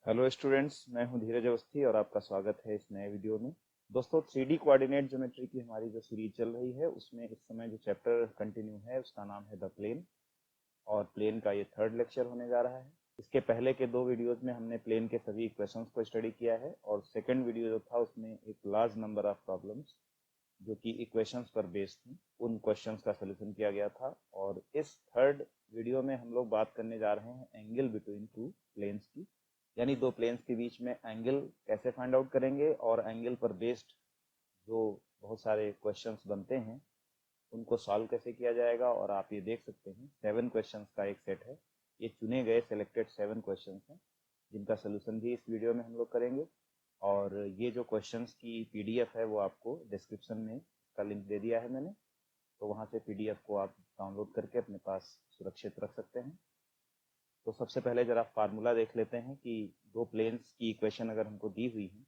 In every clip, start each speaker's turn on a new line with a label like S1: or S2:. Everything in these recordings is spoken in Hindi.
S1: हेलो स्टूडेंट्स, मैं हूं धीरज अवस्थी और आपका स्वागत है इस नए वीडियो में। दोस्तों, 3D कोऑर्डिनेट ज्योमेट्री की हमारी जो सीरीज चल रही है उसमें इस समय जो चैप्टर कंटिन्यू है उसका नाम है द प्लेन, और प्लेन का ये थर्ड लेक्चर होने जा रहा है। इसके पहले के दो वीडियोज में हमने प्लेन के सभी इक्वेशंस को स्टडी किया है, और सेकेंड वीडियो जो था उसमें एक लार्ज नंबर ऑफ प्रॉब्लम्स जो कि इक्वेशंस पर बेस्ड थी उन क्वेश्चंस का सोल्यूशन किया गया था। और इस थर्ड वीडियो में हम लोग बात करने जा रहे हैं एंगल बिटवीन टू प्लेन्स की, यानी दो प्लेन्स के बीच में एंगल कैसे फाइंड आउट करेंगे और एंगल पर बेस्ड जो बहुत सारे क्वेश्चंस बनते हैं उनको सॉल्व कैसे किया जाएगा। और आप ये देख सकते हैं 7 क्वेश्चंस का एक सेट है। ये चुने गए सिलेक्टेड 7 क्वेश्चंस हैं जिनका सोल्यूशन भी इस वीडियो में हम लोग करेंगे। और ये जो क्वेश्चंस की पीडीएफ है वो आपको डिस्क्रिप्शन में इसका लिंक दे दिया है मैंने, तो वहाँ से पीडीएफ को आप डाउनलोड करके अपने पास सुरक्षित रख सकते हैं। तो सबसे पहले जरा फार्मूला देख लेते हैं कि दो प्लेन्स की इक्वेशन अगर हमको दी हुई है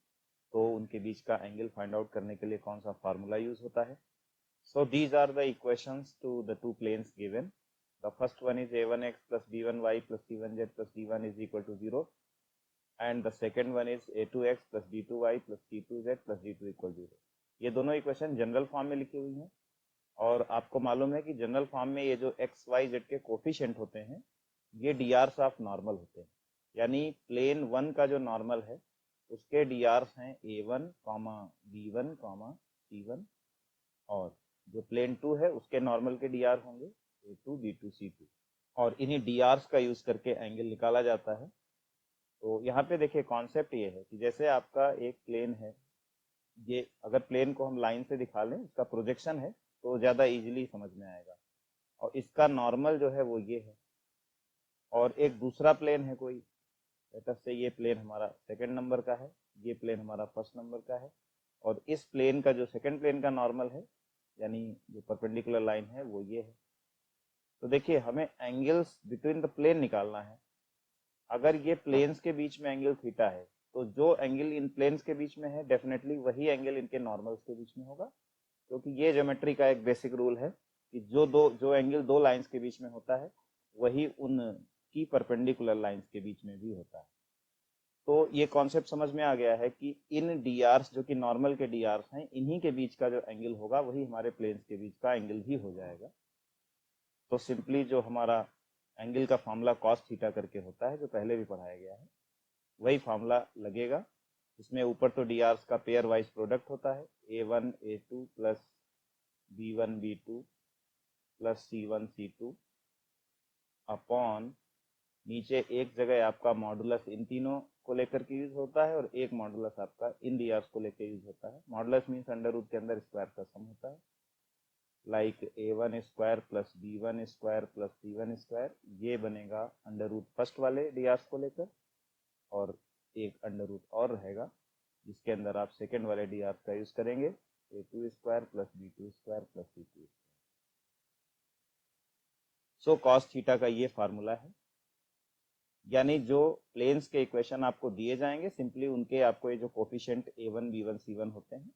S1: तो उनके बीच का एंगल फाइंड आउट करने के लिए कौन सा फार्मूला यूज होता है। So these are the equations to the two planes given. The first one is a1x plus b1y plus c1z plus d1 is equal to 0, and the second one is a2x plus b2y plus c2z plus d2 equal to 0. ये दोनों इक्वेशन जनरल फॉर्म में लिखी हुई हैं, और आपको मालूम है कि जनरल फॉर्म में ये जो एक्स वाई जेड के कोफिशिएंट होते हैं ये डीआर्स ऑफ नॉर्मल होते हैं। यानी प्लेन 1 का जो नॉर्मल है उसके डीआर्स हैं a1, b1, c1, और जो प्लेन 2 है उसके नॉर्मल के डीआर होंगे a2, b2, c2, और इन्हीं डीआर्स का यूज करके एंगल निकाला जाता है। तो यहाँ पे देखिए कॉन्सेप्ट ये है कि जैसे आपका एक प्लेन है, ये अगर प्लेन को हम लाइन से दिखा लें, इसका प्रोजेक्शन है तो ज़्यादा इजीली समझ में आएगा। और इसका नॉर्मल जो है वो ये है, और एक दूसरा प्लेन है कोई, से ये प्लेन हमारा सेकंड नंबर का है, ये प्लेन हमारा फर्स्ट नंबर का है, और इस प्लेन का जो सेकंड प्लेन का नॉर्मल है यानी जो परपेंडिकुलर लाइन है वो ये है। तो देखिए हमें एंगल्स बिटवीन द प्लेन निकालना है। अगर ये प्लेन्स के बीच में एंगल थीटा है तो जो एंगल इन प्लेन्स के बीच में है डेफिनेटली वही एंगल इनके नॉर्मल्स के बीच में होगा, क्योंकि ये ज्योमेट्री का एक बेसिक रूल है कि जो एंगल दो लाइंस के बीच में होता है वही उन की परपेंडिकुलर लाइंस के बीच में भी होता है। तो ये कॉन्सेप्ट समझ में आ गया है कि इन डीआर्स जो कि नॉर्मल के डीआर्स हैं इन्हीं के बीच का जो एंगल होगा वही हमारे प्लेन्स के बीच का एंगल भी हो जाएगा। तो सिंपली जो हमारा एंगल का फॉर्मूला कॉस थीटा करके होता है जो पहले भी पढ़ाया गया है वही फॉर्मूला लगेगा। इसमें ऊपर तो डीआर्स का पेयर वाइज प्रोडक्ट होता है a1 a2 plus b1 b2 plus c1 c2 upon नीचे एक जगह आपका मॉडुलस इन तीनों को लेकर के यूज होता है और एक मॉडुलस आपका इन डीआर्स को लेकर यूज होता है। मॉडुलस मीन्स अंडर रूट के अंदर स्क्वायर का सम होता है, like a1 square plus b1 square plus c1 square, ये बनेगा अंडर रूट फर्स्ट वाले डीआर्स को लेकर, और एक अंडर रूट और रहेगा जिसके अंदर आप सेकेंड वाले डीआर्स का यूज करेंगे a2 square plus b2 square plus c2 square. So cos theta का ये फार्मूला है। यानी जो प्लेन्स के इक्वेशन आपको दिए जाएंगे सिंपली उनके आपको ये जो कोफिशिएंट a1 b1 c1 होते हैं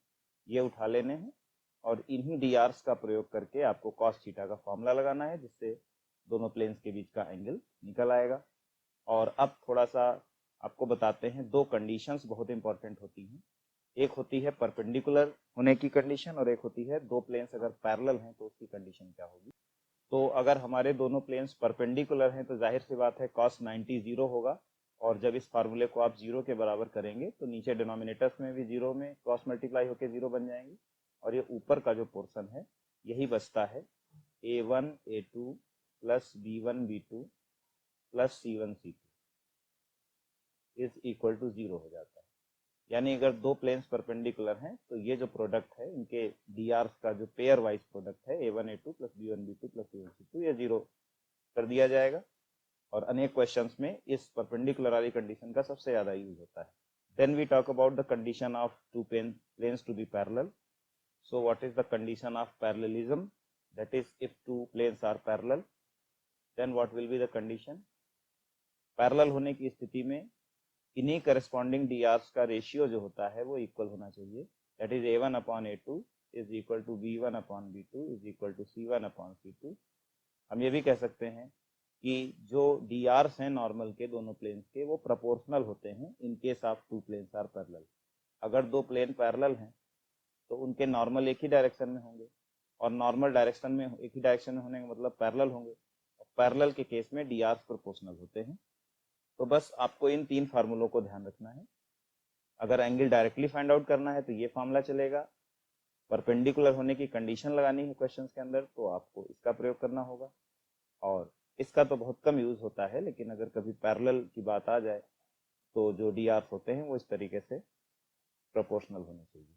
S1: ये उठा लेने हैं, और इन्हीं डीआर्स का प्रयोग करके आपको कॉस थीटा का फॉर्मूला लगाना है जिससे दोनों प्लेन्स के बीच का एंगल निकल आएगा। और अब थोड़ा सा आपको बताते हैं, दो कंडीशंस बहुत इंपॉर्टेंट होती हैं। एक होती है परपेंडिकुलर होने की कंडीशन और एक होती है दो प्लेन्स अगर पैरेलल हैं तो उसकी कंडीशन क्या होगी। तो अगर हमारे दोनों प्लेन्स परपेंडिकुलर हैं तो जाहिर सी बात है cos 90 जीरो होगा, और जब इस फार्मूले को आप जीरो के बराबर करेंगे तो नीचे डिनोमिनेटर्स में भी जीरो में क्रॉस मल्टीप्लाई होकर जीरो बन जाएंगे, और ये ऊपर का जो पोर्शन है यही बचता है a1 a2 plus b1 b2 plus c1 c2 is equal to zero हो जाता है। यानी अगर दो प्लेन्स परपेंडिकुलर हैं तो ये जो प्रोडक्ट है इनके डीआर का जो पेयर वाइज प्रोडक्ट है a1 a2 plus b1 b2 plus c1 c2 ये जीरो कर दिया जाएगा। और अनेक क्वेश्चंस में इस परपेंडिकुलर वाली कंडीशन का सबसे ज्यादा यूज होता है। Then we talk about the condition of two planes to be parallel. So what is the condition of parallelism? That is, if two planes are parallel, then what will be the condition? Parallel होने की स्थिति में इन्हीं करस्पॉन्डिंग डीआर्स का रेशियो जो होता है वो इक्वल होना चाहिए। That is a1 upon a2 is equal to b1 upon b2 is equal to c1 upon c2। हम ये भी कह सकते हैं कि जो डी आर्स हैं नॉर्मल के दोनों प्लेन्स के वो प्रोपोर्शनल होते हैं in case of two planes are parallel. अगर दो प्लेन पैरेलल हैं तो उनके नॉर्मल एक ही डायरेक्शन में होंगे, और नॉर्मल डायरेक्शन में एक ही डायरेक्शन में होने का मतलब पैरेलल होंगे, और पैरेलल के केस में डी आर्स प्रोपोर्शनल होते हैं। तो बस आपको इन तीन फार्मूलों को ध्यान रखना है। अगर एंगल डायरेक्टली फाइंड आउट करना है तो ये फार्मूला चलेगा, परपेंडिकुलर होने की कंडीशन लगानी है क्वेश्चंस के अंदर तो आपको इसका प्रयोग करना होगा, और इसका तो बहुत कम यूज होता है, लेकिन अगर कभी पैरेलल की बात आ जाए तो जो डी आर्स होते हैं वो इस तरीके से प्रोपोर्शनल होने चाहिए।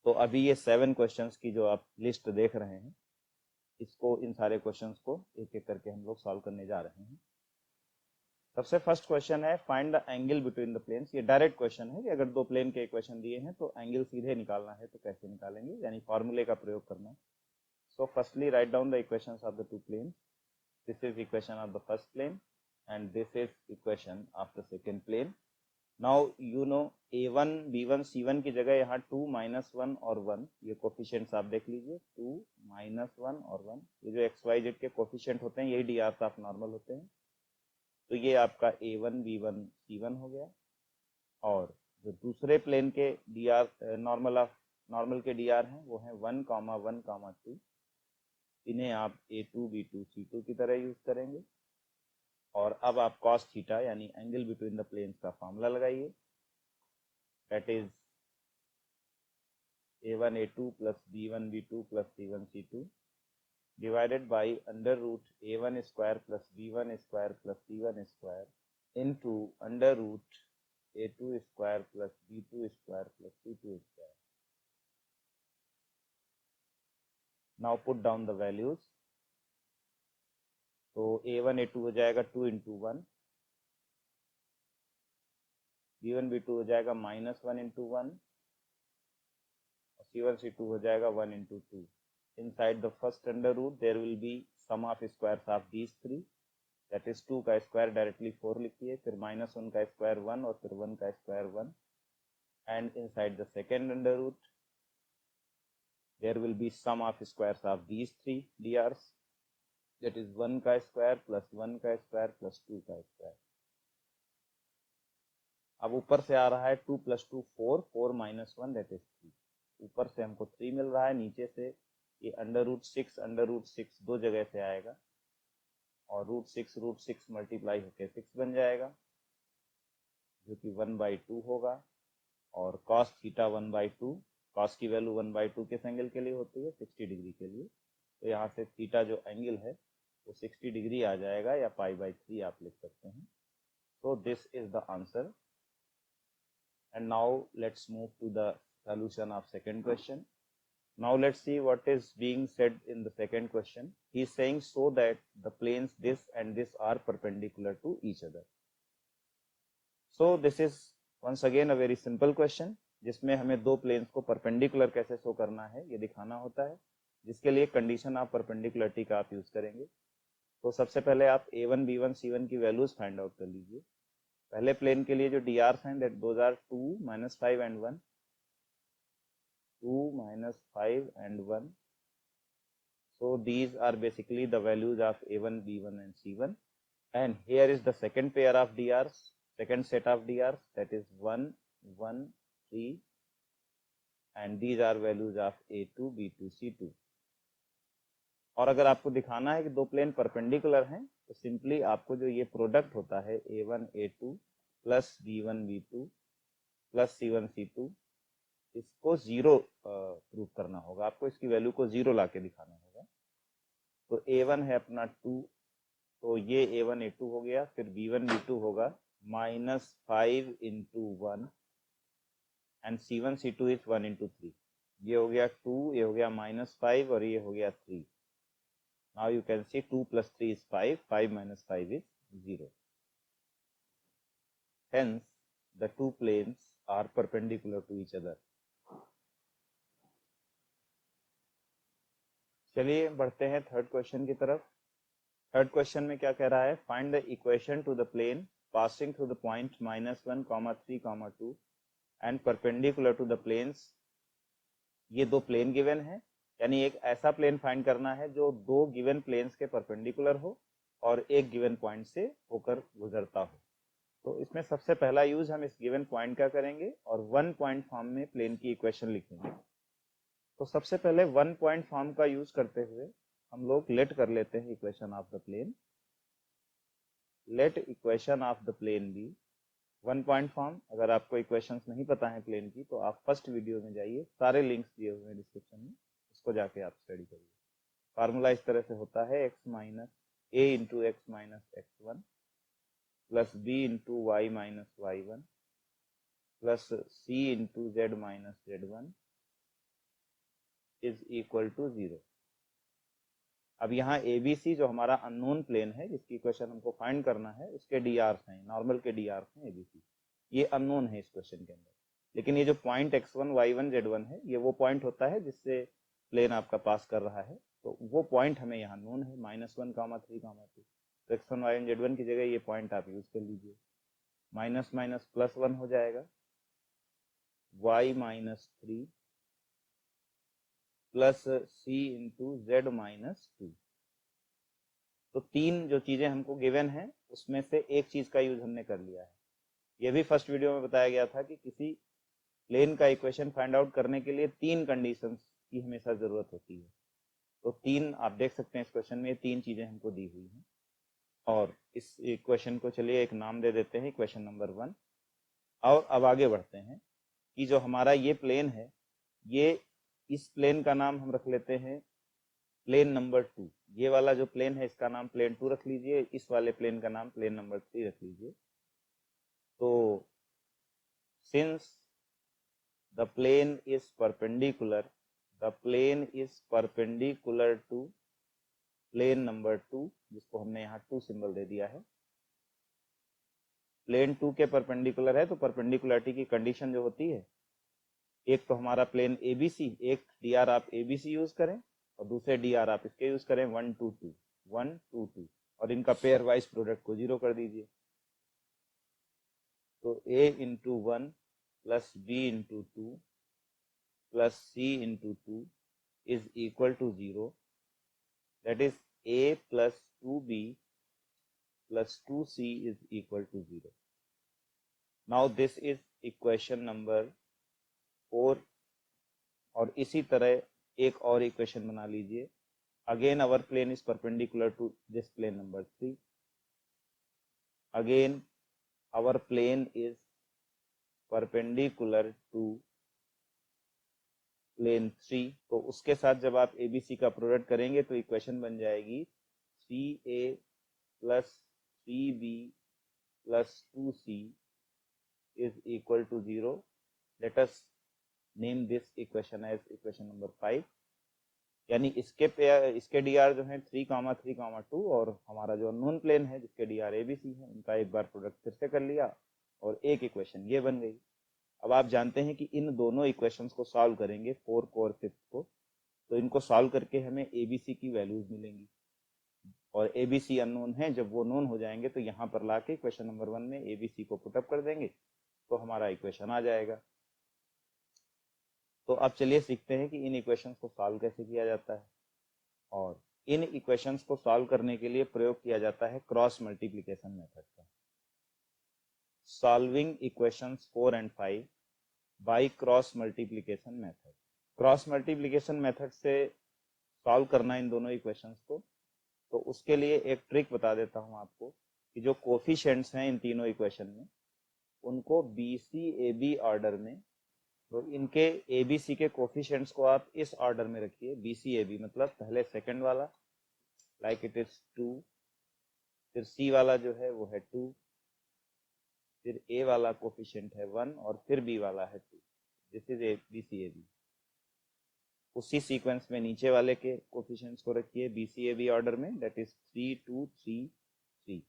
S1: तो अभी ये 7 क्वेश्चंस की जो आप लिस्ट देख रहे हैं, इसको इन सारे क्वेश्चंस को एक एक करके हम लोग सॉल्व करने जा रहे हैं। सबसे फर्स्ट क्वेश्चन है find the angle between the planes. ये डायरेक्ट क्वेश्चन है कि अगर दो प्लेन के इक्वेशन दिए हैं तो एंगल सीधे निकालना है तो कैसे निकालेंगे, यानी फॉर्मूले का प्रयोग करना है। So firstly write down the equations of the two planes. This is equation of the first plane and this is equation of the second plane. Now you know a1 b1 c1 की जगह यहाँ 2 -1 और 1 ये कोफिशिएंट्स आप देख लीजिए, 2 -1 और 1 ये जो एक्स वाई जेड के कोफिशिएंट होते हैं यही डी आर ऑफ नॉर्मल होते हैं। तो ये आपका a1 b1 c1 हो गया, और जो दूसरे प्लेन के डी आर नॉर्मल के डी आर हैं वो हैं 1, 1, 2। इन्हें आप a2 b2 c2 की तरह यूज करेंगे, और अब आप cos थीटा यानी एंगल बिटवीन द प्लेन्स का फॉर्मूला लगाइए, that is a1 a2 plus b1 b2 plus c1 c2 divided by under root a1 square plus b1 square plus c1 square into under root a2 square plus b2 square plus c2 square. Now put down the values. तो a1 a2 हो जाएगा 2 इंटू 1, b1 b2 हो जाएगा -1 इंटू 1, और c1 c2 हो जाएगा 1 into 2। Inside the first under root there will be sum of squares of these three, that is 2 का स्क्वायर डायरेक्टली 4 लिखिए, फिर -1 का स्क्वायर 1 और फिर 1 का square 1, and inside the second under root there will be sum of squares of these three drs, that is 1 का स्क्वायर प्लस 1 का स्क्वायर प्लस 2 का स्क्वायर। अब ऊपर से आ रहा है 2 + 2 4, 4 - 1 दैट इज 3। ऊपर से हमको 3 मिल रहा है, नीचे से ये √6 दो जगह से आएगा, और √6 मल्टीप्लाई होकर 6 बन जाएगा, जो कि 1/2 होगा। और cos थीटा 1/2, cos की वैल्यू 1/2 किस एंगल के लिए होती है, 60 डिग्री के लिए। तो यहाँ से थीटा जो एंगल है वो 60 डिग्री आ जाएगा, या π/3 आप लिख सकते हैं। So this is the answer. And now let's move to the solution of second question. Now let's see what is being said in the second question. He is saying so that the planes this and this are perpendicular to each other. So this is once again a very simple question, जिसमें हमें दो प्लेन्स को परपेंडिकुलर कैसे शो करना है ये दिखाना होता है, जिसके लिए कंडीशन ऑफ परपेंडिकुलरिटी का आप यूज करेंगे। तो सबसे पहले आप a1 b1 c1 की वैल्यूज फाइंड आउट कर लीजिए। पहले प्लेन के लिए जो डी आर हैं that those are 2 -5 and 1, 2 -5 and 1. So these are basically the values of a1 b1 and c1, and here is the second pair of drs, second set of drs, that is 1 1 3, and these are values of a2 b2 c2। और अगर आपको दिखाना है कि दो प्लेन परपेंडिकुलर हैं तो सिंपली आपको जो ये प्रोडक्ट होता है a1 a2 plus b1 b2 plus c1 c2, इसको 0 प्रूव करना होगा, आपको इसकी वैल्यू को 0 ला के दिखाना होगा। तो a1 है अपना 2, तो ये a1 a2 हो गया, फिर b1 b2 होगा -5 into 1, and c1 c2 is 1 into 3। ये हो गया 2, ये हो गया -5 और ये हो गया 3। Now you can see 2 + 3 is 5, 5 - 5 is 0. Hence the two planes are perpendicular to each other. चलिए बढ़ते हैं थर्ड क्वेश्चन की तरफ। थर्ड क्वेश्चन में क्या कह रहा है, find the equation to the plane passing through the point -1, 3, 2 and perpendicular to the planes. ये दो प्लेन गिवन है यानी एक ऐसा प्लेन फाइंड करना है जो दो गिवन प्लेन्स के परपेंडिकुलर हो और एक गिवन पॉइंट से होकर गुजरता हो। तो इसमें सबसे पहला यूज हम इस गिवन पॉइंट का करेंगे और वन पॉइंट फॉर्म में प्लेन की इक्वेशन लिखेंगे। तो सबसे पहले वन पॉइंट फॉर्म का यूज करते हुए हम लोग लेट कर लेते हैं equation of the plane. Let equation of the plane be one point form. अगर आपको इक्वेशंस नहीं पता है प्लेन की तो आप फर्स्ट वीडियो में जाइए, सारे लिंक्स दिए हुए हैं डिस्क्रिप्शन में, उसको जाके आप स्टडी करिए। फार्मूला इस तरह से होता है x minus a into x minus x1 plus b into y minus y1 plus c into z minus z1 is equal to 0। अब यहाँ ABC जो हमारा अननोन प्लेन है जिसकी इक्वेशन हमको फाइंड करना है, उसके DRs हैं, नॉर्मल के DRs हैं ABC, ये अननोन है इस क्वेश्चन के अंदर। लेकिन ये जो पॉइंट x1 y1 z1 है, ये वो पॉइंट होता है जिससे प्लेन आपका पास कर रहा है। तो वो पॉइंट हमें यहाँ नोन है, -1, 3, 2। तो x1 y1 z1 की जगह ये पॉइंट आप यूज कर लीजिए। माइनस माइनस प्लस 1 हो जाएगा, y minus 3 plus c into z minus 2। तो तीन जो चीजें हमको गिवन है उसमें से एक चीज का यूज हमने कर लिया है। ये भी फर्स्ट वीडियो में बताया गया था कि किसी प्लेन का इक्वेशन फाइंड आउट करने के लिए तीन कंडीशंस की हमेशा जरूरत होती है। तो तीन आप देख सकते हैं इस क्वेश्चन में, तीन चीजें हमको दी हुई हैं। और इस इक्वेशन को चलिए एक नाम दे देते हैं, इक्वेशन नंबर 1। और अब आगे बढ़ते हैं कि जो हमारा ये प्लेन है, ये इस प्लेन का नाम हम रख लेते हैं प्लेन नंबर 2। ये वाला जो प्लेन है इसका नाम प्लेन 2 रख लीजिए, इस वाले प्लेन का नाम प्लेन नंबर 3 रख लीजिए। तो since the plane is perpendicular, the plane is perpendicular to plane number 2, जिसको हमने यहाँ 2 सिंबल दे दिया है। प्लेन 2 के परपेंडिकुलर है तो परपेंडिकुलरिटी की कंडीशन जो होती है, एक तो हमारा प्लेन ABC, एक DR आप ABC यूज करें और दूसरे DR आप इसके यूज करें 1 2 2 1 2 2, और इनका पेयर वाइज प्रोडक्ट को 0 कर दीजिए। तो A into 1 plus B into 2 plus C into 2 is equal to 0। That is A plus 2B plus 2C is equal to 0। Now this is equation number 4। और इसी तरह एक और इक्वेशन बना लीजिए। Again our plane is perpendicular to this plane number 3। Again our plane is perpendicular to plane 3। तो उसके साथ जब आप ABC का प्रोडक्ट करेंगे तो इक्वेशन बन जाएगी 3A plus 3B plus 2C is equal to 0। Let us name this equation as equation number 5। यानी इसके DR जो है 3, 3, 2, और हमारा जो अननोन प्लेन है जिसके DR ABC है, उनका एक बार प्रोडक्ट फिर से कर लिया और एक इक्वेशन ये बन गई। अब आप जानते हैं कि इन दोनों इक्वेशंस को सॉल्व करेंगे 4 को और 5 को, तो इनको सॉल्व करके हमें ABC की वैल्यूज मिलेंगी और ABC अननोन है। जब वो नोन हो जाएंगे तो यहाँ पर लाके इक्वेशन नंबर 1 में ABC को पुटअप कर देंगे तो हमारा इक्वेशन आ जाएगा। तो अब चलिए सीखते हैं कि इन इक्वेशंस को सॉल्व कैसे किया जाता है। और इन इक्वेशंस को सॉल्व करने के लिए प्रयोग किया जाता है क्रॉस मल्टीप्लिकेशन मेथड का। Solving equations 4 and 5 by cross multiplication method. Cross multiplication method से सॉल्व करना इन दोनों इक्वेशंस को, तो उसके लिए एक ट्रिक बता देता हूं आपको कि जो कोफिशिएंट्स हैं इन तीनों इक्वेशन में, उनको BC AB ऑर्डर में, तो इनके ABC के कोफिशिएंट्स को आप इस ऑर्डर में रखिए, BCAB मतलब पहले सेकंड वाला, लाइक इट इज 2, फिर C वाला जो है वो है 2, फिर A वाला कोफिशिएंट है 1 और फिर B वाला है 2। This is BCAB। उसी सीक्वेंस में नीचे वाले के कोफिशिएंट्स को रखिए BCAB ऑर्डर में, दैट इज 3 2 3 3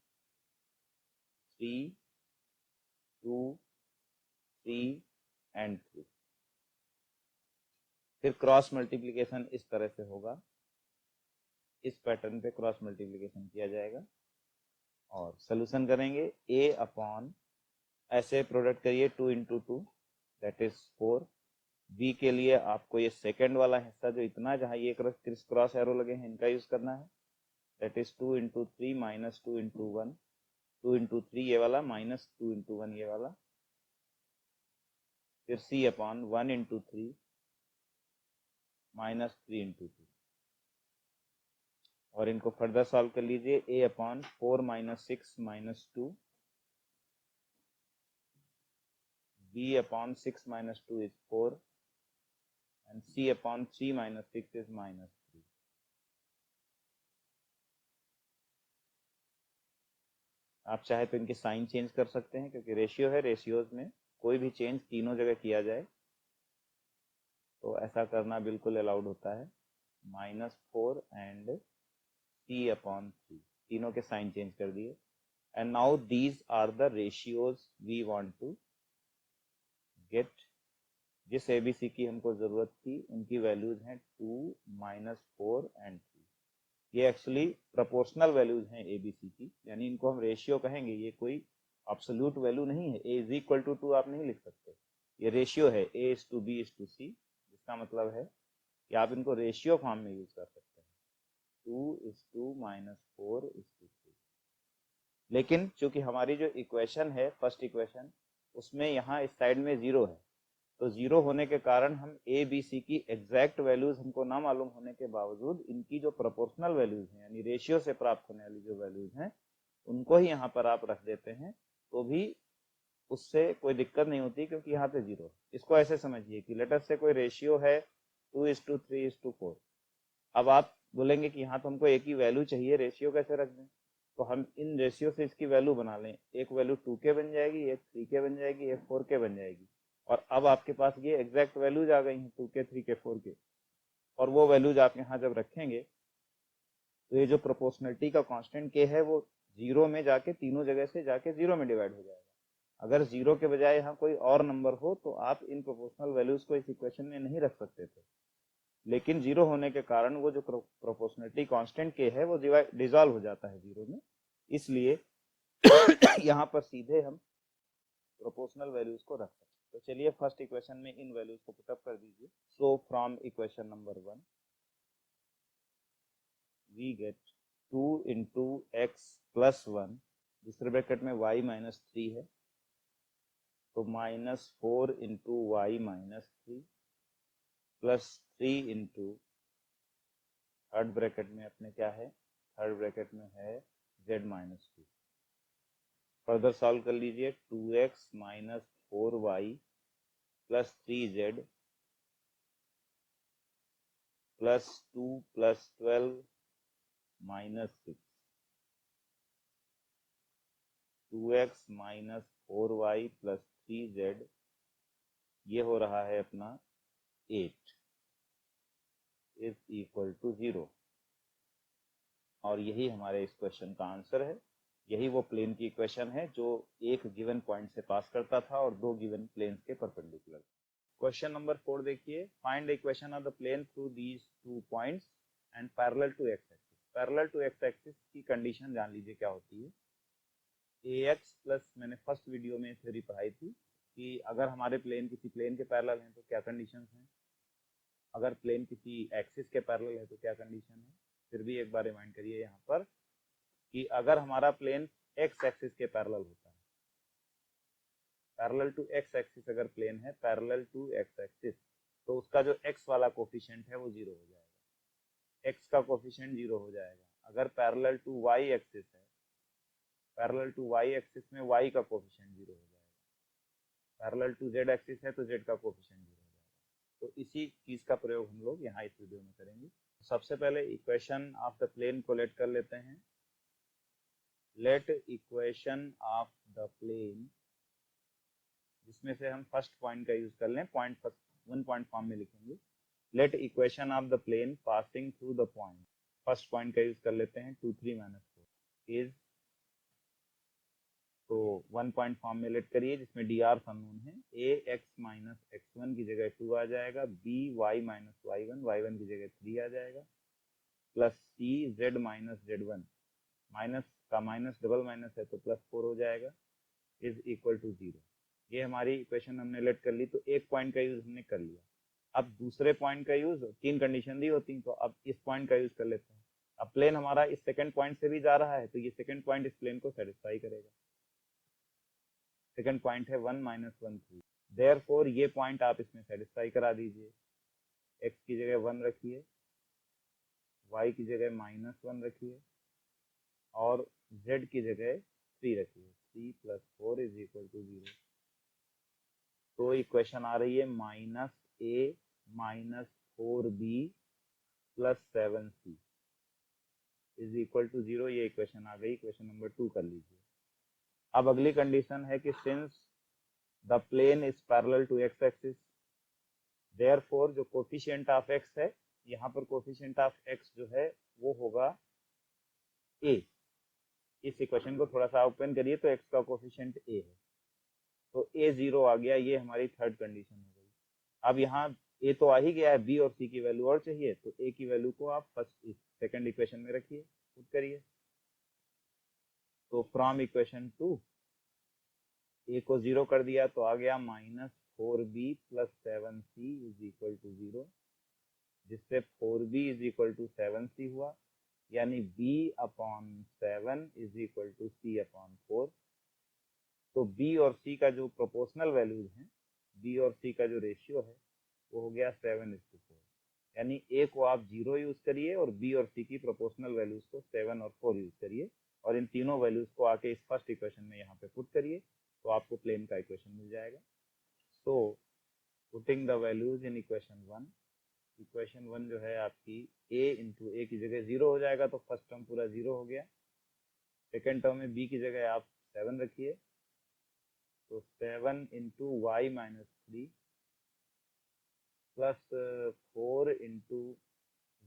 S1: 3 2 3 एंड 3। फिर क्रॉस मल्टीप्लिकेशन इस तरह से होगा, इस पैटर्न पे क्रॉस मल्टीप्लिकेशन किया जाएगा और सोल्यूशन करेंगे A अपॉन, ऐसे प्रोडक्ट करिए 2 इंटू 2 दैट इज 4 v के लिए आपको ये सेकंड वाला हिस्सा जो इतना, जहाँ ये क्रिस क्रॉस एरो लगे हैं, इनका यूज करना है। That is 2 into 3 minus 2 into 1, 2 into 3 ये वाला माइनस 2 इंटू 1 ये वाला, फिर c upon 1 into 3 minus 3 into 2, और इनको फर्दर सॉल्व कर लीजिए। a upon 4 minus 6 minus 2, b upon 6 minus 2 is 4, and c upon 3 minus 6 is minus 3. आप चाहे तो इनके साइन चेंज कर सकते हैं, क्योंकि रेशियो है, रेशियोज में कोई भी चेंज तीनों जगह किया जाए तो ऐसा करना बिल्कुल अलाउड होता है। -4 एंड c अपॉन 3, तीनों के साइन चेंज कर दिए। And now these are the ratios we want to get. जिस एबीसी की हमको जरूरत थी उनकी वैल्यूज हैं 2, -4 एंड 3। ये एक्चुअली प्रोपोर्शनल वैल्यूज हैं एबीसी की, यानी इनको हम रेशियो कहेंगे। ये कोई एब्सोल्यूट वैल्यू नहीं है। a इज इक्वल टू 2 आप नहीं लिख सकते, ये रेशियो है a is to b is to c, जिसका मतलब है कि आप इनको रेशियो फॉर्म में यूज कर सकते हैं, 2 इज टू -4 इज टू 3। लेकिन चूंकि हमारी जो इक्वेशन है, फर्स्ट इक्वेशन, उसमें यहाँ इस साइड में 0 है, तो 0 होने के कारण हम ए बी सी की एग्जैक्ट वैल्यूज हमको ना मालूम होने के बावजूद इनकी जो प्रोपोर्शनल वैल्यूज हैं, यानी रेशियो से प्राप्त होने वाली जो वैल्यूज हैं, उनको ही यहाँ पर आप रख देते हैं, तो भी उससे कोई दिक्कत नहीं होती, क्योंकि यहाँ पे 0 है। इसको ऐसे समझिए कि लेटर से कोई रेशियो है 2:3:4। अब आप बोलेंगे कि यहाँ तो हमको एक ही वैल्यू चाहिए, रेशियो कैसे रख दें? तो हम इन रेशियो से इसकी वैल्यू बना लें। एक वैल्यू 2k बन जाएगी, एक 3k बन जाएगी, एक 4k बन जाएगी, और अब आपके पास ये एग्जैक्ट वैल्यूज आ गई हैं 2k, 3k, 4k। और वो वैल्यूज आप यहाँ जब रखेंगे तो ये जो प्रोपोर्शनलिटी का कांस्टेंट k है वो 0 में जाके तीनों जगह से जाके 0 में डिवाइड हो जाएगा। अगर 0 के बजाय यहाँ कोई और नंबर हो तो आप इन प्रोपोर्शनल वैल्यूज को इस इक्वेशन में नहीं रख सकते थे, लेकिन 0 होने के कारण वो जो प्रोपोर्शनलिटी कांस्टेंट k है वो डिसॉल्व हो जाता है 0 में, इसलिए यहाँ पर सीधे हम प्रोपोर्शनल वैल्यूज को रख सकते हैं। तो चलिए फर्स्ट इक्वेशन में इन वैल्यूज को पुटअप कर दीजिए। So from equation number 1 we get 2 into x plus 1, दूसरे ब्रैकेट में y माइनस 3 है, तो -4 into y minus 3 plus 3 into, third bracket में अपने क्या है, थर्ड ब्रैकेट में है z माइनस 2। फर्दर सॉल्व कर लीजिए। 2x minus 4y plus 3z plus 2 plus 12 minus 6, 2x minus 4y plus 3z, ये हो रहा है अपना 8 इज इक्वल टू 0। और यही हमारे इस क्वेश्चन का आंसर है। यही वो प्लेन की इक्वेशन है जो एक गिवन पॉइंट से पास करता था और दो गिवन प्लेन्स के परपेंडिकुलर। क्वेश्चन नंबर 4 देखिए, find the equation of the plane through these 2 points and parallel to x axis. Parallel to x axis की कंडीशन जान लीजिए क्या होती है। ax प्लस, मैंने फर्स्ट वीडियो में थ्योरी पढ़ाई थी कि अगर हमारे प्लेन किसी प्लेन के पैरेलल हैं तो क्या कंडीशंस हैं, अगर प्लेन किसी एक्सिस के पैरेलल है तो क्या कंडीशन है। फिर भी एक बार रिमाइंड करिए यहाँ पर कि अगर हमारा प्लेन एक्स एक्सिस के पैरेलल होता है, पैरेलल टू एक्स एक्सिस अगर प्लेन है, पैरेलल टू एक्स एक्सिस, तो उसका जो एक्स वाला कोफिशिएंट है वो 0 हो जाएगा, एक्स का कोफिशिएंट 0 हो जाएगा। अगर पैरेलल टू वाई एक्सिस है, पैरेलल टू वाई एक्सिस में वाई का कोफिशिएंट 0 हो जाएगा। पैरेलल टू जेड एक्सिस है तो जेड का कोफिशिएंट 0 हो जाएगा। तो इसी चीज का प्रयोग हम लोग यहाँ इस वीडियो में करेंगे। सबसे पहले इक्वेशन ऑफ द प्लेन को लेट कर लेते हैं। Let equation of the plane, जिसमें से हम फर्स्ट पॉइंट का यूज कर लें, पॉइंट फर्स्ट 1 पॉइंट फॉर्म में लिखेंगे। Let equation of the plane passing through the point, first point का यूज कर लेते हैं 2, 3, -4 इज, तो 1 पॉइंट फॉर्म में लेट करिए जिसमें डी आर अननोन है। ए एक्स माइनस x1 की जगह 2 आ जाएगा, बी वाई माइनस y1 की जगह 3 आ जाएगा, प्लस सी जेड माइनस z1, माइनस का माइनस डबल माइनस है तो +4 हो जाएगा, इज इक्वल टू 0। ये हमारी इक्वेशन हमने लेट कर ली। तो एक पॉइंट का यूज हमने कर लिया। अब दूसरे पॉइंट का यूज, 3 कंडीशन दी होती तो अब इस पॉइंट का यूज कर लेते हैं। अब प्लेन हमारा इस सेकंड पॉइंट से भी जा रहा है तो ये सेकंड पॉइंट इस प्लेन को सेटिस्फाई करेगा। सेकंड पॉइंट है 1 - 1 3, देयरफॉर ये पॉइंट आप इसमें सेटिस्फाई करा दीजिए। x की जगह 1 रखिए, y की जगह -1 रखिए और z की जगह 3 रखिए। 3 + 4 = 0। तो इक्वेशन आ रही है -a - 4b + 7c = 0। ये इक्वेशन आ गई, इक्वेशन नंबर 2 कर लीजिए। अब अगली कंडीशन है कि since the plane is parallel to x axis, therefore जो कोफिशिएंट ऑफ x है, यहाँ पर कोफिशिएंट ऑफ x जो है वो होगा a। इस इक्वेशन को थोड़ा सा ओपन करिए तो x का कोफिशिएंट a है, तो a 0 आ गया। ये हमारी थर्ड कंडीशन हो गई। अब यहाँ a तो आ ही गया है, b और c की वैल्यू और चाहिए, तो a की वैल्यू को आप फर्स्ट सेकंड इक्वेशन में रखिए, पुट करिए। तो फ्रॉम इक्वेशन 2 a को 0 कर दिया तो आ गया -4b + 7c = 0, जिससे 4b = 7c हुआ, यानी b/7 = c/4। तो b और c का जो प्रोपोर्शनल वैल्यूज हैं, b और c का जो रेशियो है वो हो गया 7:4। यानी a को आप 0 यूज करिए और b और c की प्रोपोर्शनल वैल्यूज को 7 और 4 यूज करिए, और इन तीनों वैल्यूज को आके इस फर्स्ट इक्वेशन में यहाँ पे पुट करिए तो आपको प्लेन का इक्वेशन मिल जाएगा। So putting the values in equation 1, equation 1 जो है आपकी a की जगह 0 हो जाएगा, तो फर्स्ट टर्म पूरा 0 हो गया। सेकेंड टर्म में b की जगह आप 7 रखिए, तो 7 × y - 3 प्लस 4 ×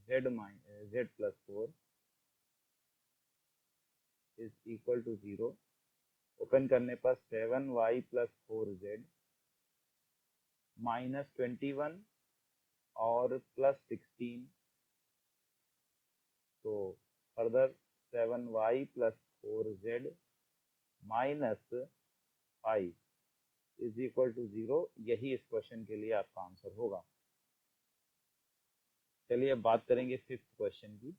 S1: z + 4 = 0। ओपन करने पर 7y + 4z -21 और +16, तो फर्दर 7y + 4z -5 = 0। यही इस क्वेश्चन के लिए आपका आंसर होगा। चलिए अब बात करेंगे फिफ्थ क्वेश्चन की।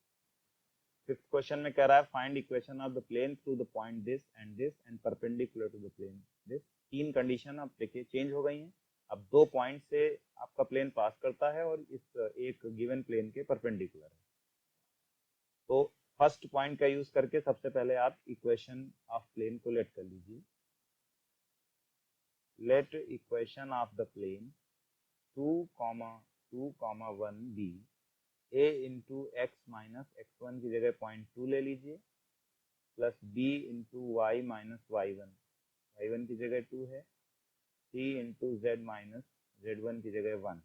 S1: फिफ्थ क्वेश्चन में कह रहा है find equation of the plane through the point this and perpendicular to the plane this. तीन कंडीशन अब देखिए चेंज हो गई हैं। अब 2 पॉइंट से आपका प्लेन पास करता है और इस एक गिवन प्लेन के परपेंडिकुलर है। तो फर्स्ट पॉइंट का यूज करके सबसे पहले आप इक्वेशन ऑफ प्लेन को लेट कर लीजिए। Let equation of the plane 2, 2, 1 B a × x - x1 की जगह 0.2 ले लीजिए, plus b × y - y1, y1 की जगह 2 है, c × z - z1 की जगह 1 है।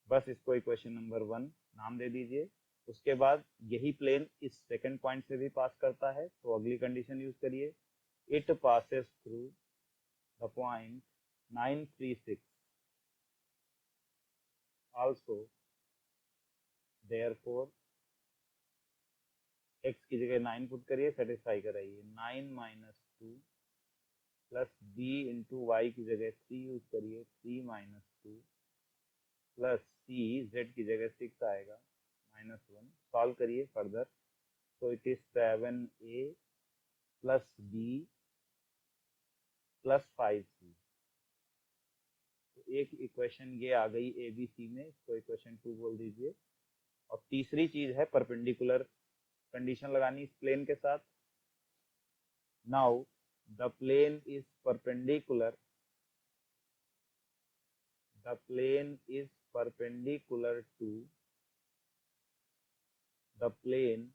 S1: बस इसको इक्वेशन नंबर 1 नाम दे दीजिए। उसके बाद यही प्लेन इस सेकंड पॉइंट से भी पास करता है, तो अगली कंडीशन यूज करिए। It passes through the point 9, 3, 6 also, therefore x की जगह 9 पुट करिए, सेटिस्फाई कराइए। 9 - 2 प्लस b × y की जगह 3 यूज करिए, 3 - 2 प्लस c z की जगह 6 आएगा, -1। सॉल्व करिए फर्दर, तो it is 7a plus b plus 5c। तो एक इक्वेशन ये आ गई ए बी सी में, इसको इक्वेशन 2 बोल दीजिए। और तीसरी चीज है परपेंडिकुलर कंडीशन लगानी इस प्लेन के साथ। Now the plane is perpendicular, the plane is perpendicular to the plane।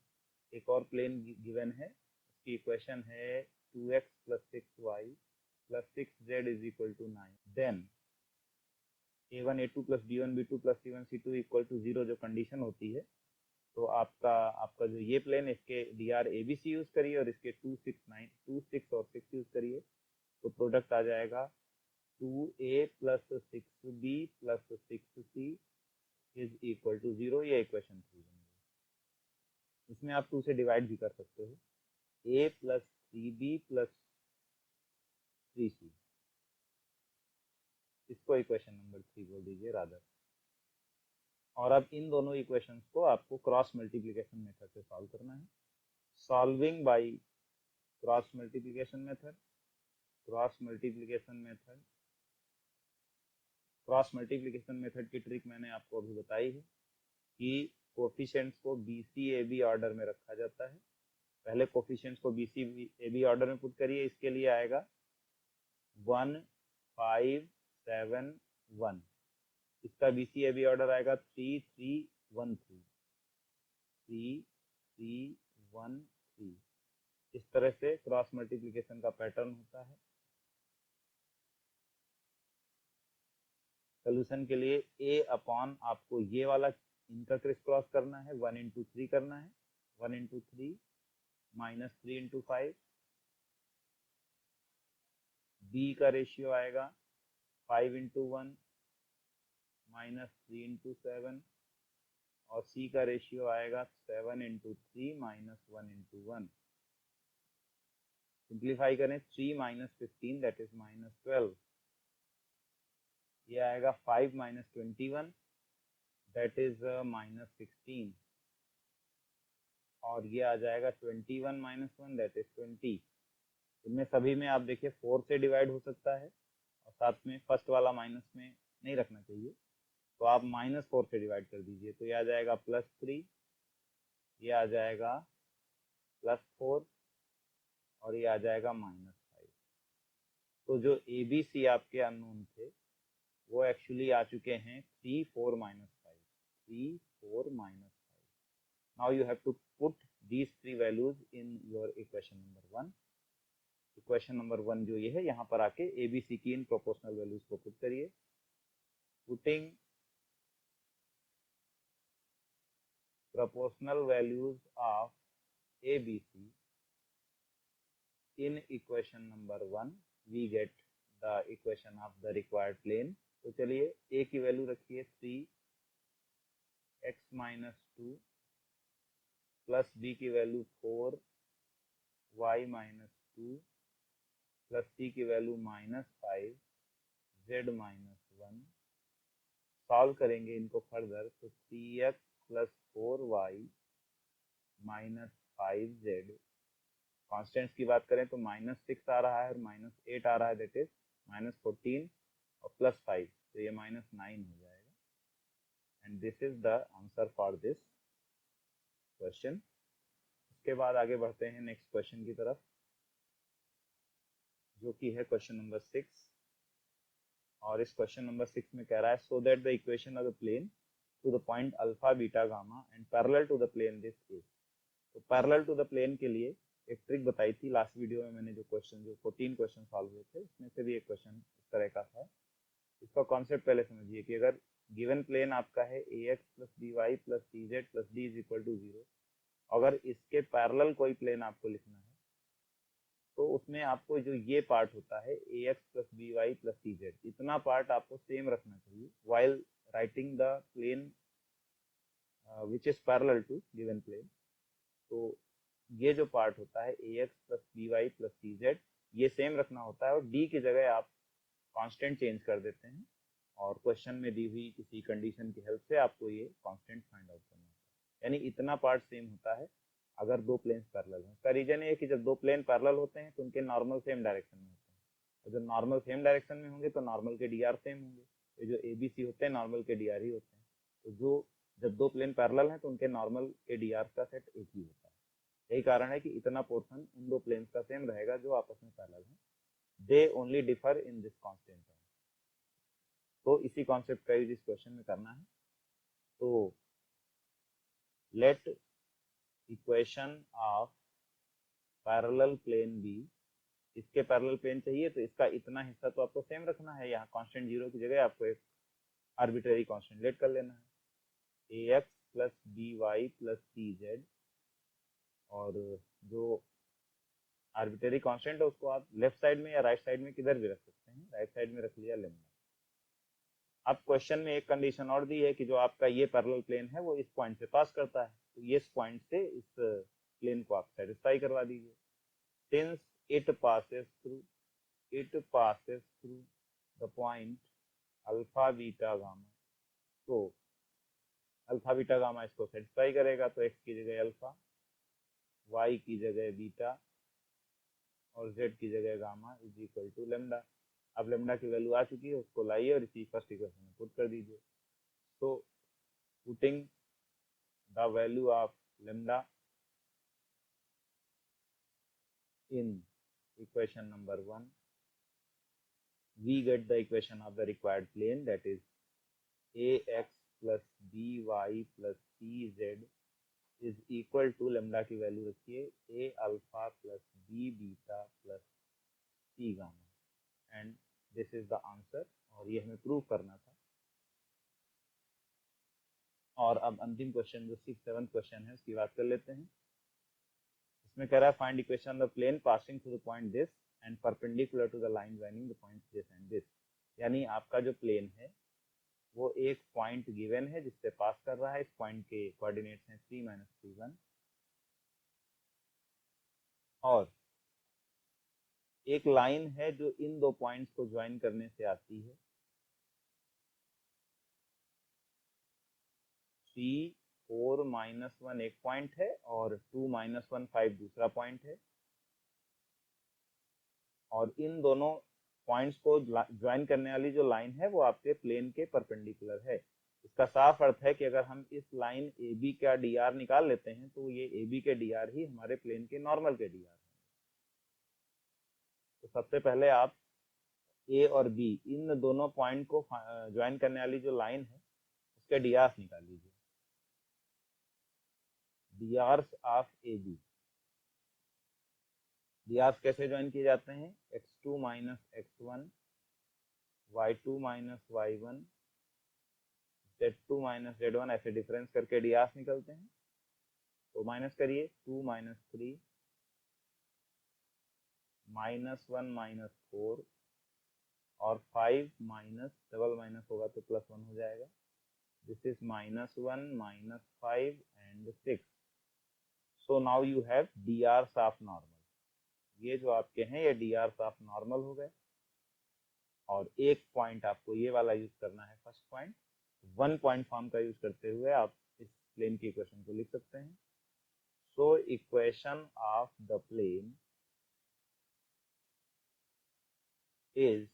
S1: एक और प्लेन गिवन है, उसकी इक्वेशन है 2x + 6y + 6z = 9। Then a1 a2 + b1 b2 + c1 c2 = 0 जो कंडीशन होती है, तो आपका जो ये प्लेन, इसके dr abc यूज करिए और इसके 2, 6, 9, 2, 6 और 6 यूज करिए, तो प्रोडक्ट आ जाएगा 2a + 6b + 6c = 0। ये इक्वेशन 3 बन गई। इसमें आप 2 से डिवाइड भी कर सकते हो, a + 3b + 3c। इसको इसको इक्वेशन नंबर 3 बोल दीजिए रादर। और अब इन दोनों इक्वेशंस को आपको क्रॉस मल्टीप्लिकेशन मेथड से सॉल्व करना है। Solving by cross multiplication method, cross multiplication method, cross multiplication method की ट्रिक मैंने आपको अभी बताई है कि कोफिशिएंट्स को BCAB ऑर्डर में रखा जाता है। पहले कोफिशिएंट्स को BCAB ऑर्डर में पुट करिए। इसके लिए आएगा 1 5 7 1। इसका BCAB ऑर्डर आएगा 3 3 1 3, 3 3 1 3। इस तरह से क्रॉस मल्टीप्लिकेशन का पैटर्न होता है। सोल्यूशन के लिए A अपॉन आपको ये वाला इनका क्रिस क्रॉस करना है, 1 इंटू 3 करना है, 1 इंटू 3 माइनस 3 इंटू 5। B का रेशियो आएगा 5 इंटू 1 माइनस 3 इंटू 7, और C का रेशियो आएगा 7 इंटू 3 माइनस 1 इंटू 1। सिंप्लीफाई करें, 3 माइनस 15 दैट इज माइनस 12। ये आएगा 5 माइनस 21 दैट इज माइनस 16, और ये आ जाएगा 21 माइनस 1 दैट इज 20। इनमें सभी में आप देखिए 4 से डिवाइड हो सकता है, और साथ में फर्स्ट वाला माइनस में नहीं रखना चाहिए, तो आप माइनस 4 से डिवाइड कर दीजिए, तो ये आ जाएगा प्लस 3, ये आ जाएगा प्लस 4, और ये आ जाएगा माइनस 5। तो जो ABC आपके अननोन थे वो एक्चुअली आ चुके हैं 3 4 minus 5, 3 4 minus 5। Now you have to put these three values in your equation number 1। Equation number 1 जो ये है, यहाँ पर आके ABC की इन प्रोपोर्शनल वैल्यूज को पुट करिए। Putting proportional values of ABC in equation number 1 we get the equation of the required plane। तो चलिए A की वैल्यू रखिए 3x माइनस 2 प्लस B की value 4y minus 2 plus C की value minus 5 z minus 1। Solve करेंगे इनको फर्दर, तो 3x plus 4y minus 5z। Constants की बात करें तो माइनस 6 आ रहा है और माइनस 8 आ रहा है, दैट इज माइनस 14 और प्लस 5, तो ये माइनस 9 हो जाएगा। And this is the answer for this question. इसके बाद आगे बढ़ते हैं नेक्स्ट क्वेश्चन की तरफ, जो कि है क्वेश्चन नंबर 6। और इस क्वेश्चन नंबर 6 में कह रहा है, so that the equation of the plane to the point alpha beta gamma and parallel to the plane this is. तो पैरेलल टू द प्लेन के लिए एक ट्रिक बताई थी लास्ट वीडियो में मैंने, जो 14 क्वेश्चन सॉल्व हुए थे उसमें से भी एक क्वेश्चन इस तरह का था। इसका कॉन्सेप्ट पहले समझिए कि अगर गिवन प्लेन आपका है ax plus by plus cz plus d is equal to 0, अगर इसके पैरेलल कोई प्लेन आपको लिखना है तो उसमें आपको जो ये पार्ट होता है ax plus by plus cz, इतना पार्ट आपको सेम रखना चाहिए while writing the plane which is parallel to given plane. तो ये जो पार्ट होता है ax plus by plus cz, ये सेम रखना होता है, और d की जगह आप कांस्टेंट चेंज कर देते हैं, और क्वेश्चन में दी हुई किसी कंडीशन की हेल्प से आपको ये कांस्टेंट फाइंड आउट करना होता है। यानी इतना पार्ट सेम होता है अगर दो प्लेन्स पैरेलल हैं। इसका रीजन ये है कि जब दो प्लेन पैरेलल होते हैं तो उनके नॉर्मल सेम डायरेक्शन में होते हैं, और जब नॉर्मल सेम डायरेक्शन में होंगे तो नॉर्मल के डी आर सेम होंगे। ये जो ABC होते हैं नॉर्मल के डी आर ही होते हैं। तो जो जब दो प्लेन पैरेलल हैं तो उनके नॉर्मल के डी आर का सेट एक ही होता है। यही कारण है कि इतना पोर्शन उन दो प्लेन्स का सेम रहेगा जो आपस में पैरेलल हैं। They only differ in this constant term. तो इसी कॉन्सेप्ट का यूज इस क्वेश्चन में करना है। तो let equation of parallel plane B, इसके पैरेलल प्लेन चाहिए तो इसका इतना हिस्सा तो आपको सेम रखना है। यहाँ कांस्टेंट 0 की जगह आपको एक आर्बिट्रेरी कांस्टेंट लेट कर लेना है, ax plus by plus cz, और जो आर्बिट्रेरी कांस्टेंट है उसको आप लेफ्ट साइड में या राइट साइड में किधर भी रख सकते हैं। राइट साइड में रख लिया लेमडा। अब क्वेश्चन में एक कंडीशन और दी है कि जो आपका ये पैरेलल प्लेन है वो इस पॉइंट से पास करता है, तो ये इस पॉइंट से इस प्लेन को आप सेटिस्फाई करवा दीजिए। Since it passes through the point alpha beta gamma, तो अल्फा बीटा गामा इसको सेटिस्फाई करेगा, तो x की जगह अल्फा, y की जगह बीटा और z की जगह gamma is equal to lambda. अब लेमडा की वैल्यू आ चुकी है, उसको लाइए और इसी फर्स्ट इक्वेशन में पुट कर दीजिए। तो putting the value of lambda in equation number 1, we get the equation of the required plane, that is ax plus by plus cz is equal to lambda की वैल्यू रखिए a alpha plus b beta plus c gamma and this is the answer। और ये हमें प्रूव करना था। और अब अंतिम क्वेश्चन जो 6th-7th क्वेश्चन है उसकी बात कर लेते हैं। इसमें कह रहा है find equation of the plane passing through the point this and perpendicular to the line joining the points this and this. यानी आपका जो प्लेन है वो एक पॉइंट गिवन है जिससे पास कर रहा है। इस पॉइंट के कोऑर्डिनेट्स हैं 3 - 3 1 और एक लाइन है जो इन दो पॉइंट्स को ज्वाइन करने से आती है। 3 4 -1 एक पॉइंट है और 2 -1 5 दूसरा पॉइंट है और इन दोनों पॉइंट्स को ज्वाइन करने वाली जो लाइन है वो आपके प्लेन के परपेंडिकुलर है। इसका साफ अर्थ है कि अगर हम इस लाइन AB का dr निकाल लेते हैं तो ये AB के dr ही हमारे प्लेन के नॉर्मल के dr है। तो सबसे पहले आप A और B इन दोनों पॉइंट को ज्वाइन करने वाली जो लाइन है उसके drs निकाल लीजिए। drs ऑफ AB, drs कैसे ज्वाइन किए जाते हैं? x2 - x1 y2 - y1 z2 - z1 ऐसे डिफरेंस करके drs निकलते हैं। तो माइनस करिए 2 - 3 -1 - 4 और 5 माइनस डबल माइनस होगा तो +1 हो जाएगा। This is -1 - 5 and 6। So now you have drs of normal. ये जो आपके हैं ये drs ऑफ नॉर्मल हो गए और एक पॉइंट आपको ये वाला यूज करना है, फर्स्ट पॉइंट। 1 पॉइंट फॉर्म का यूज करते हुए आप इस प्लेन की इक्वेशन को लिख सकते हैं। So equation of the plane is,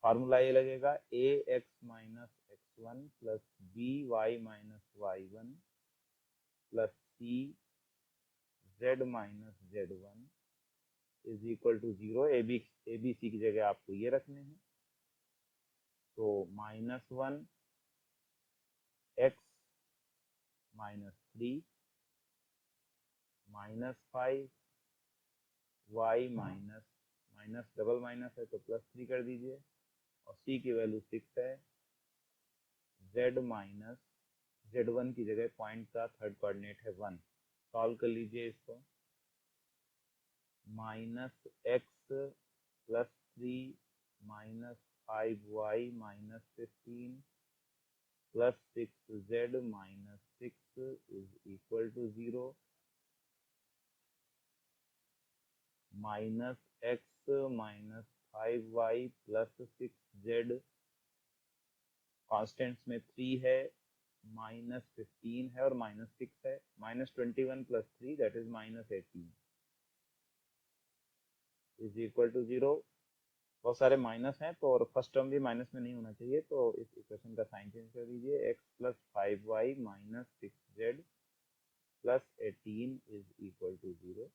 S1: formula ये लगेगा ax - x1 plus by - y1 plus c z - z1 is equal to 0। ABC की जगह आपको ये रखने हैं। तो -1 x -3 -5 y minus double minus है तो +3 कर दीजिए और c की वैल्यू 6 है। z z1 की जगह पॉइंट का थर्ड कोऑर्डिनेट है 1। सॉल्व कर लीजिए इसको। -x + 3 -5y -15 + 6z -6 is equal to 0। -x -5y + 6z, constants में 3 है, -15 है और -6 है। -21 + 3 that is -18 is equal to 0। बहुत सारे माइनस हैं तो और फर्स्ट टर्म भी माइनस में नहीं होना चाहिए, तो इस इक्वेशन का साइन चेंज कर दीजिए। x + 5y - 6z + 18 is equal to 0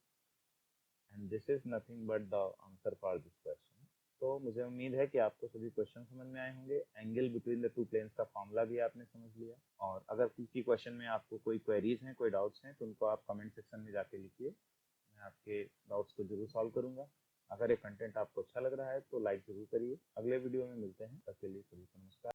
S1: and this is nothing but the answer for this question. तो मुझे उम्मीद है कि आपको सभी क्वेश्चन समझ में आए होंगे। Angle between the two planes का फॉर्मूला भी आपने समझ लिया। और अगर किसी क्वेश्चन में आपको कोई क्वेरीज हैं, कोई डाउट्स हैं, तो उनको आप कमेंट सेक्शन में जाके लिखिए। मैं आपके डाउट्स को जरूर सॉल्व करूंगा। अगर ये कंटेंट आपको अच्छा लग रहा है तो लाइक जरूर करिए। अगले वीडियो में मिलते हैं, तब के लिए सभी को नमस्कार।